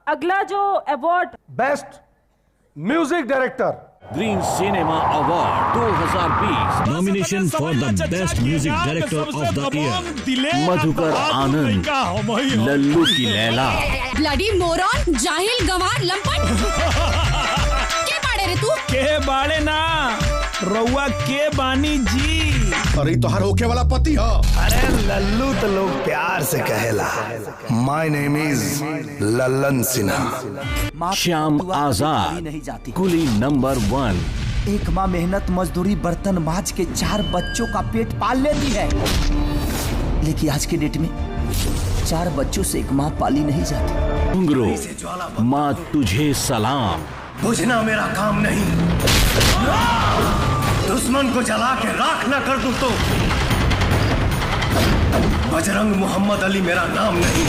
अगला जो award best music director green cinema award 2020 nomination for the best music director of the year Madhukar Anand, Lallu Ki Laila. Bloody moron, जाहिल, गंवार, लंपट। के बाड़े रे तू? के बाड़े ना, रउआ के बानी जी। अरे तो हर होके वाला पति हो। अरे लल्लू तो लोग प्यार से कहेला। My name is Lallan Sinha. Shyam Azad, Coolie number 1। एक माँ मेहनत मजदूरी बर्तन माज के 4 बच्चों का पेट पाल लेती है, लेकिन आज के डेट में 4 बच्चों से एक माँ पाली नहीं जाती। घुंघरू, माँ तुझे सलाम। बुझना मेरा काम नहीं, दुश्मन को जला के राख ना कर दूं तो। बजरंग मोहम्मद अली मेरा नाम नहीं।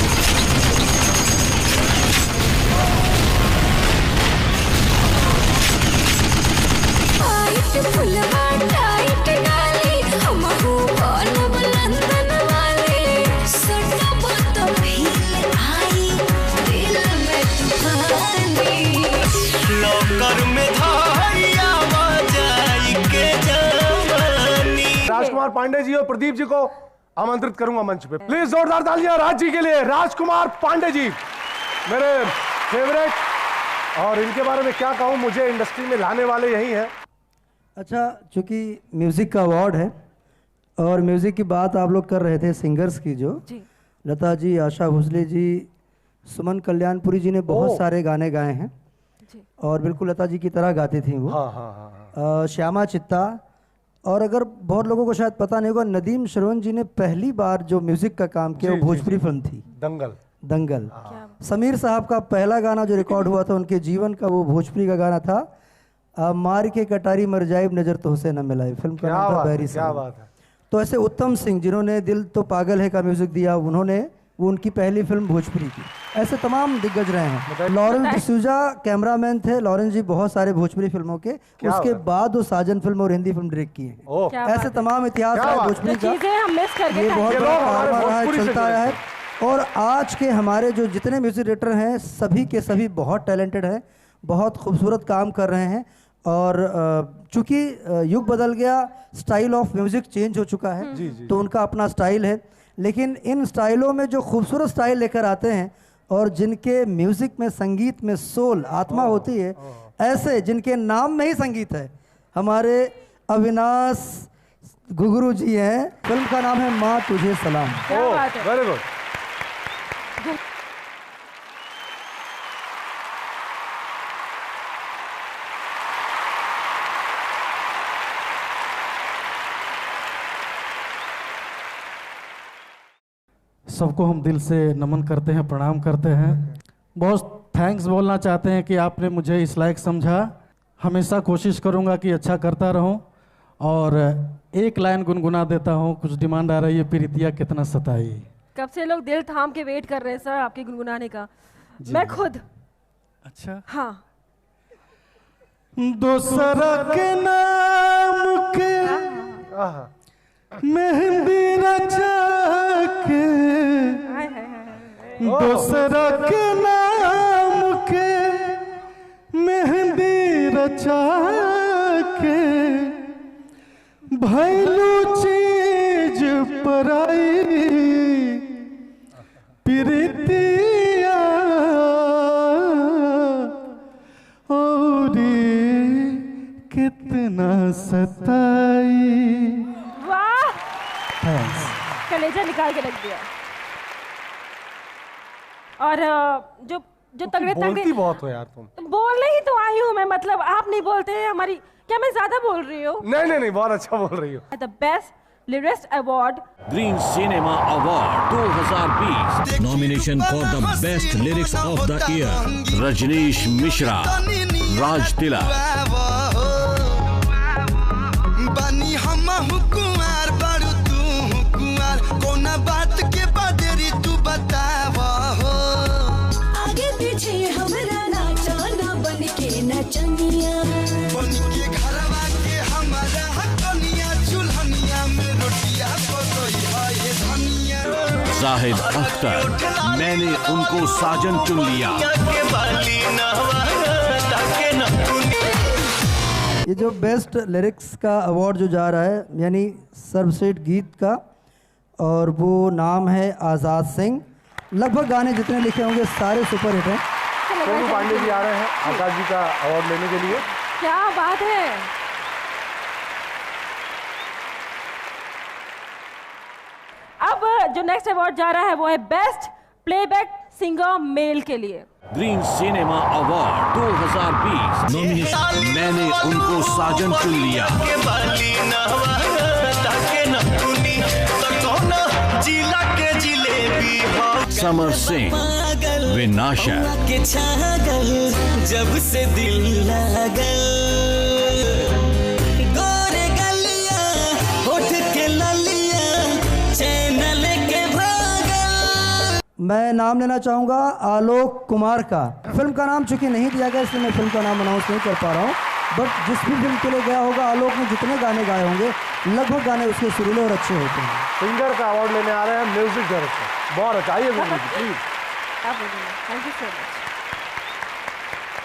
राजकुमार पांडे जी और प्रदीप जी को आमंत्रित करूंगा मंच पे। प्लीज जोरदार तालियां राज जी के लिए। राजकुमार पांडे जी मेरे फेवरेट, और इनके बारे में क्या कहूं, मुझे इंडस्ट्री में लाने वाले यही हैं। अच्छा, चूंकि म्यूजिक का अवार्ड है और म्यूजिक की बात आप लोग कर रहे थे सिंगर्स की, जो लता जी, आशा भोसले जी, सुमन कल्याणपुरी जी ने बहुत सारे गाने गाए हैं और बिल्कुल लता जी की तरह गाती थी वो। श्यामा चित्ता, और अगर बहुत लोगों को शायद पता नहीं होगा, नदीम श्रवण जी ने पहली बार जो म्यूजिक का काम किया वो भोजपुरी फिल्म थी दंगल। समीर साहब का पहला गाना जो रिकॉर्ड हुआ था उनके जीवन का, वो भोजपुरी का गाना था, मार के कटारी मर जाए नजर तो हुसैन न मिलाए। फिल्म का नाम था बहरी साहब। तो ऐसे उत्तम सिंह जिन्होंने दिल तो पागल है का म्यूजिक दिया, उन्होंने वो उनकी पहली फिल्म भोजपुरी की। ऐसे तमाम दिग्गज रहे हैं। लॉरेंस डिसूजा कैमरामैन थे, लॉरेंस जी बहुत सारे भोजपुरी फिल्मों के। उसके बाद वो साजन फिल्म और हिंदी फिल्म डायरेक्ट किए हैं। ऐसे तमाम इतिहास है भोजपुरी का, ये बहुत बड़ा कारनामा रहा है, चलता आया है। और आज के हमारे जो जितने म्यूजिक डायरेक्टर हैं सभी के सभी बहुत टैलेंटेड हैं, बहुत खूबसूरत काम कर रहे हैं। और चूंकि युग बदल गया, स्टाइल ऑफ म्यूजिक चेंज हो चुका है, तो उनका अपना स्टाइल है। लेकिन इन स्टाइलों में जो खूबसूरत स्टाइल लेकर आते हैं और जिनके म्यूजिक में, संगीत में सोल, आत्मा होती है, ऐसे जिनके नाम में ही संगीत है, हमारे अविनाश घुंघरू जी हैं। फिल्म का नाम है माँ तुझे सलाम। Very good. सबको हम दिल से नमन करते हैं, प्रणाम करते हैं। बहुत थैंक्स बोलना चाहते हैं कि आपने मुझे इस लायक समझा। हमेशा कोशिश करूंगा कि अच्छा करता रहूं। और एक लाइन गुनगुना देता हूं, कुछ डिमांड आ रही है, प्रीतिया कितना सताई। कब से लोग दिल थाम के वेट कर रहे हैं सर आपके गुनगुनाने का, मैं खुद। अच्छा, हाँ। दूसरा के नाम के मेहंदी रचा के, दूसरा के नाम के मेहंदी रचा के, भैलू चीज पराई प्रीतिया और कितना सताई। कलेजा निकाल के रख दिया। और जो तगड़े बोलती बहुत हो यार तुम। बोलने ही तो आई हूँ मैं, मतलब आप नहीं बोलते हैं हमारी, क्या मैं ज्यादा बोल रही हूँ? नहीं, बहुत अच्छा बोल रही हो। The best lyrics award green cinema award 2020 nomination for the best lyrics of the year Rajnish Mishra, Raj Tilak. बनी हम हुकुमार बारू तू हुकुमार, कोना बात के बदरी तू बतावा हो। आगे पीछे हमरा नाचा ना बन के नचनिया, बन के घरवा के हमारा हकनिया, चुल्हनिया में रोटियां पकोई है धनिया। जाहिद अख्तर, मैंने उनको साजन चुन लिया। ये जो बेस्ट लिरिक्स का अवार्ड जो जा रहा है यानी सर्वश्रेष्ठ गीत का, और वो नाम है आज़ाद सिंह। लगभग गाने जितने लिखे होंगे सारे सुपर हिट हैं। सोनू पांडे जी आ रहे हैं आकाश जी का अवार्ड लेने के लिए। क्या बात है। अब जो नेक्स्ट अवार्ड जा रहा है वो है बेस्ट प्लेबैक सिंगर मेल के लिए। Green cinema award 2020 nomination. मैंने उनको साजन चुन लिया। समर सिंह, विनाशा के छागल जब से दिल लागल, गोरे गलिया होठ के ललिया चैनल के भागल। मैं नाम लेना चाहूँगा आलोक कुमार का। फिल्म का नाम चूंकि नहीं दिया गया इसलिए मैं फिल्म का नाम अनाउंस नहीं कर पा रहा हूँ, बट जिस भी फिल्म के लिए गया होगा आलोक ने जितने गाने गाए होंगे लगभग गाने उसके सुरीले और अच्छे होते हैं। सिंगर का अवार्ड लेने आ रहे हैं म्यूजिक डायरेक्टर। बहुत अच्छा, आइए please. Thank you so much.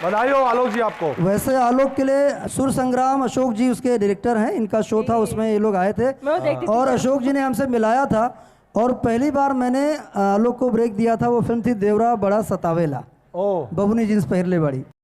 बधाई हो आलोक जी आपको। वैसे आलोक के लिए सुर संग्राम अशोक जी उसके डायरेक्टर हैं, इनका शो था उसमें ये लोग आए थे और अशोक जी ने हमसे मिलाया था और पहली बार मैंने आलोक को ब्रेक दिया था। वो फिल्म थी देवरा बड़ा सतावेला, बबुनी जींस पहरले बड़ी।